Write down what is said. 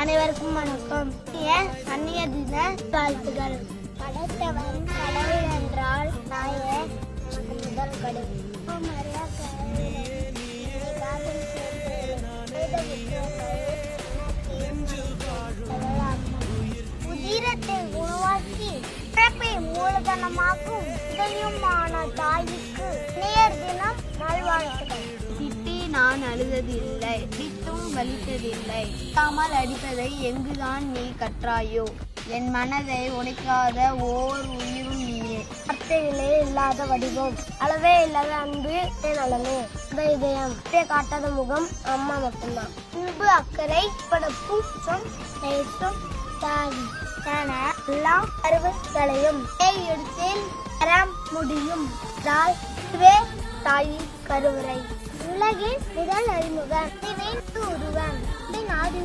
அனைவருக்கும் வணக்கம். அந்நிய தின வாழ்த்துகள். படைத்தவன் கடவுள் என்றால் நாயே முதல் கடவுள். உதிரத்தை உருவாக்கி பிறப்பை மூலதனமாக்கும் இதயமான தாய்க்கு நேர் தினம் நல்வாழ்த்துகள். திட்டி நான் அழுததில்லை, திட்டும் வலித்ததில்லை, தாமல் அடிப்பதை எங்குதான் நீ கற்றாயோ? என் மனதை உடைக்காத ஓர் உயிரும் நீயே. வார்த்தைகளே இல்லாத வடிவம், அளவே இல்லாத அன்பு நலமே. இதயம் காட்டாத முகம் அம்மா மட்டும்தான். அன்பு அக்கறை படப்பும் நேசம் தாய் என எல்லாம் கருவுகளையும் எடுத்தேன் முடியும். தாய் கருவறை உலகின் முதல் அறிமுகம் உருவம் நாடு